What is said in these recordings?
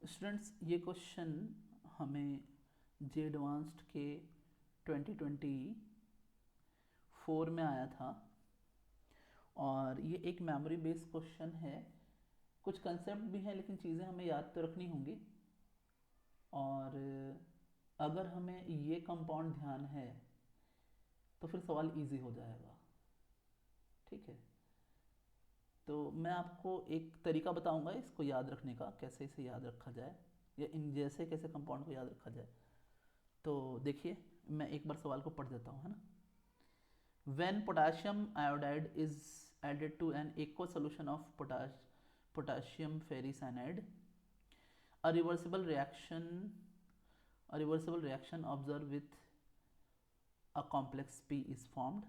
Students ये question हमें जे advanced के 2024 में आया था और ये एक मेमोरी बेस्ड क्वेश्चन है। कुछ कंसेप्ट भी हैं लेकिन चीज़ें हमें याद तो रखनी होंगी। और अगर हमें ये कंपाउंड ध्यान है तो फिर सवाल इजी हो जाएगा। ठीक है, तो मैं आपको एक तरीका बताऊंगा इसको याद रखने का, कैसे इसे याद रखा जाए या इन जैसे कैसे कंपाउंड को याद रखा जाए। तो देखिए, मैं एक बार सवाल को पढ़ देता हूँ, है ना। When potassium iodide is added to an aqueous solution of potassium ferricyanide, a reversible reaction observed with a complex P is formed.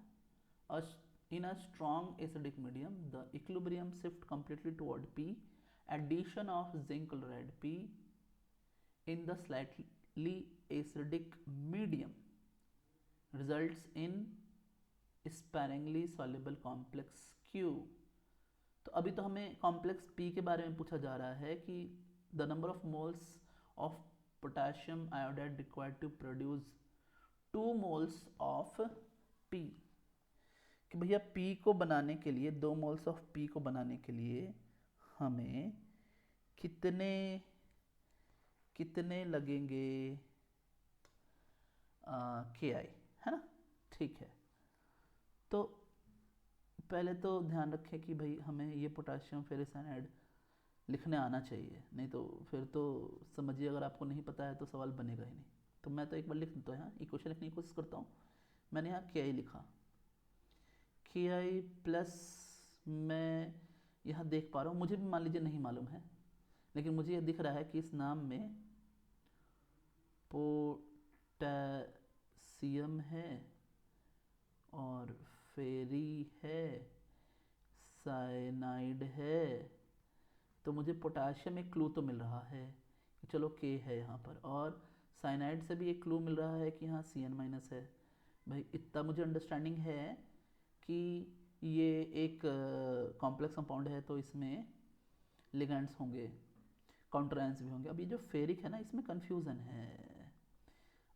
In a strong acidic medium, the equilibrium shift completely toward P. Addition of zinc chloride P in the slightly acidic medium results in sparingly soluble complex Q. तो अभी तो हमें complex P के बारे में पूछा जा रहा है कि the number of moles of potassium iodide required to produce 2 moles of P, कि भैया P को बनाने के लिए 2 मोल्स ऑफ P को बनाने के लिए हमें कितने कितने लगेंगे Ki, है ना। ठीक है, तो पहले तो ध्यान रखें कि भाई हमें ये पोटेशियम फेरिसाइनाइड लिखने आना चाहिए, नहीं तो फिर तो समझिए अगर आपको नहीं पता है तो सवाल बनेगा ही नहीं। तो मैं तो एक बार लिख देता हूँ, यहाँ इक्वेशन लिखने की कोशिश करता हूँ। मैंने यहाँ के आई लिखा, के आई प्लस मैं यहाँ देख पा रहा हूँ, मुझे भी मान लीजिए नहीं मालूम है, लेकिन मुझे ये दिख रहा है कि इस नाम में पोटेशियम है और फेरी है, साइनाइड है। तो मुझे पोटाशियम एक क्लू तो मिल रहा है कि चलो के है यहाँ पर, और साइनाइड से भी एक क्लू मिल रहा है कि यहाँ CN- है। भाई इतना मुझे अंडरस्टैंडिंग है कि ये एक कॉम्प्लेक्स कंपाउंड है, तो इसमें लिगेंड्स होंगे, काउंटरआयंस भी होंगे। अब ये जो फेरिक है ना, इसमें कन्फ्यूज़न है।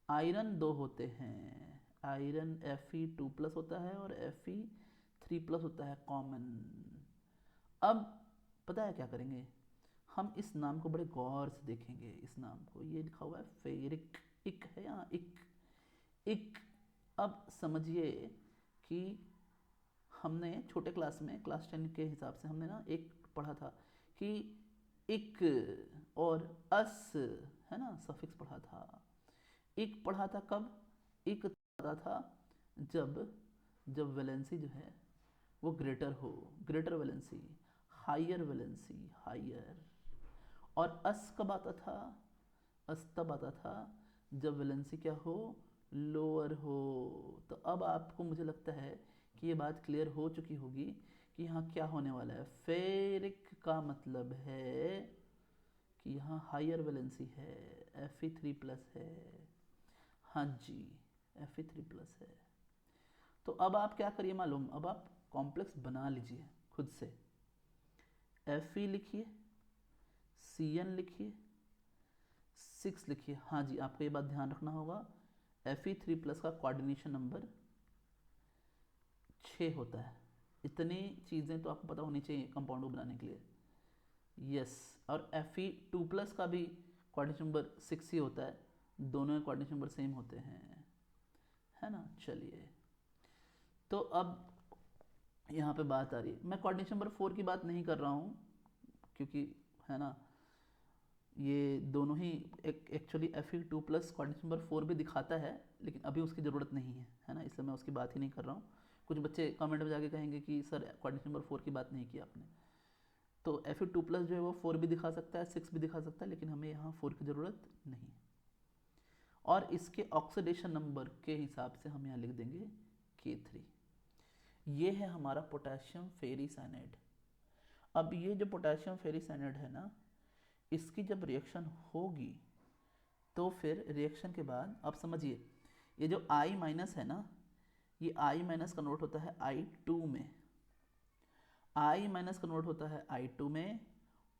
आयरन 2 होते हैं, आयरन Fe2+ होता है और Fe3+ होता है कॉमन। अब पता है क्या करेंगे, हम इस नाम को बड़े गौर से देखेंगे। इस नाम को, ये लिखा हुआ है फेरिक, इक है यहाँ, इक इक। अब समझिए कि हमने छोटे क्लास में क्लास 10 के हिसाब से हमने ना एक पढ़ा था कि इक और अस, है ना, सफिक्स पढ़ा था। इक पढ़ा था कब, इक पढ़ा था जब जब वैलेंसी जो है वो ग्रेटर हो, greater valency, higher valency, higher. और अस कब आता था, अस तब आता था जब वैलेंसी क्या हो, लोअर हो। तो अब आपको मुझे लगता है कि ये बात क्लियर हो चुकी होगी कि यहाँ क्या होने वाला है। फेरिक का मतलब है कि यहाँ हायर वैलेंसी है, Fe3+ है। हाँ जी, Fe3+ है। तो अब आप क्या करिए मालूम, अब आप कॉम्प्लेक्स बना लीजिए खुद से। Fe लिखिए, Cn लिखिए, 6 लिखिए। हाँ जी, आपको ये बात ध्यान रखना होगा, Fe3+ का कोऑर्डिनेशन नंबर 6 होता है। इतनी चीज़ें तो आपको पता होनी चाहिए कंपाउंड को बनाने के लिए। यस, और Fe2+ का भी कोऑर्डिनेशन नंबर 6 ही होता है, दोनों के कोऑर्डिनेशन नंबर सेम होते हैं, है ना। चलिए, तो अब यहाँ पे बात आ रही है, मैं कोऑर्डिनेशन नंबर 4 की बात नहीं कर रहा हूँ क्योंकि, है ना, ये दोनों ही एक्चुअली Fe2+ कोऑर्डिनेशन नंबर 4 भी दिखाता है, लेकिन अभी उसकी ज़रूरत नहीं है ना, इसलिए मैं उसकी बात ही नहीं कर रहा हूँ। कुछ बच्चे कमेंट में जाके कहेंगे कि सर कोऑर्डिनेशन नंबर 4 की बात नहीं की आपने। तो Fe2+ जो है वो 4 भी दिखा सकता है, 6 भी दिखा सकता है, लेकिन हमें यहाँ 4 की ज़रूरत नहीं। और इसके ऑक्सीडेशन नंबर के हिसाब से हम यहाँ लिख देंगे K3। ये है हमारा पोटेशियम फेरिसाइनाइड। अब ये जो पोटेशियम फेरिसाइनाइड है ना, इसकी जब रिएक्शन होगी तो फिर रिएक्शन के बाद आप समझिए, ये जो I- है ना, ये I- कन्वर्ट होता है I2 में, I- कन्वर्ट होता है I2 में,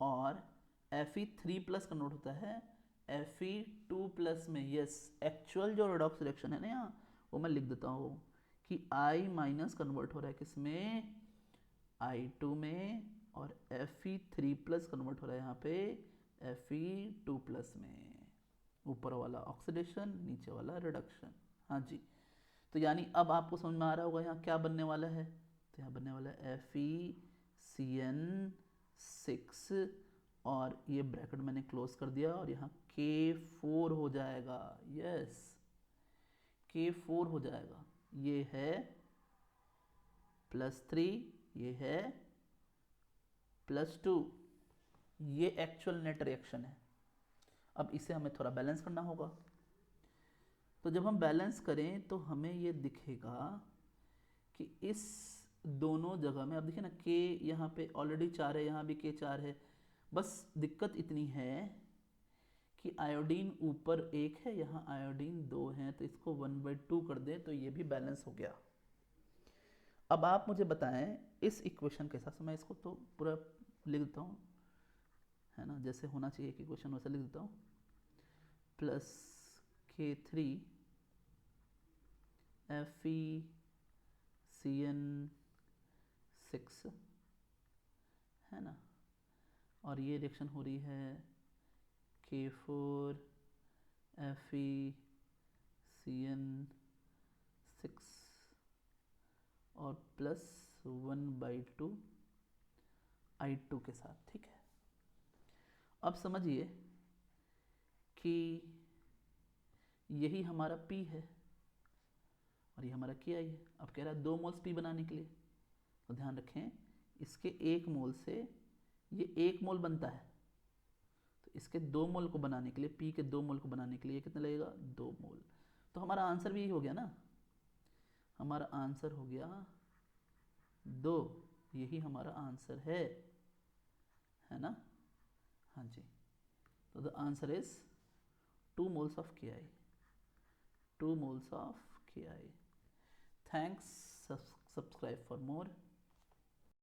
और Fe3+ कन्वर्ट होता है Fe2+ में। यस, एक्चुअल जो रेडॉक्स रिएक्शन है ना यहाँ, वो मैं लिख देता हूँ कि I- कन्वर्ट हो रहा है किसमें, I2 में, और Fe3+ कन्वर्ट हो रहा है यहाँ पे Fe2+ में। ऊपर वाला ऑक्सीडेशन, नीचे वाला रिडक्शन। हाँ जी, तो यानी अब आपको समझ में आ रहा होगा यहाँ क्या बनने वाला है। तो यहाँ बनने वाला है FeCN6, और ये ब्रैकेट मैंने क्लोज कर दिया, और यहाँ K4 हो जाएगा। यस, K4 हो जाएगा। ये है +3, ये है +2। ये एक्चुअल नेट रिएक्शन है। अब इसे हमें थोड़ा बैलेंस करना होगा। तो जब हम बैलेंस करें तो हमें ये दिखेगा कि इस दोनों जगह में, अब देखिए ना, K यहाँ पे ऑलरेडी 4 है, यहाँ भी K4 है। बस दिक्कत इतनी है कि आयोडीन ऊपर 1 है, यहाँ आयोडीन 2 है, तो इसको 1/2 कर दें तो ये भी बैलेंस हो गया। अब आप मुझे बताएं इस इक्वेशन के साथ, मैं इसको तो पूरा लिख देता हूँ, है ना, जैसे होना चाहिए कि इक्वेशन वैसे लिख देता हूँ। +K3 FeCN6, है ना, और ये रिएक्शन हो रही है K4 FeCN6 और +1/2 I2 के साथ। ठीक है, अब समझिए कि यही हमारा P है और ये हमारा Ki है। अब कह रहा है 2 मोल्स P बनाने के लिए, तो ध्यान रखें इसके 1 मोल से ये 1 मोल बनता है, तो इसके 2 मोल को बनाने के लिए, P के 2 मोल को बनाने के लिए कितना लगेगा, 2 मोल। तो हमारा आंसर भी यही हो गया ना, हमारा आंसर हो गया 2। यही हमारा आंसर है ना। हाँ जी, तो the answer is 2 moles of Ki, 2 moles of Ki। Thanks, subscribe for more.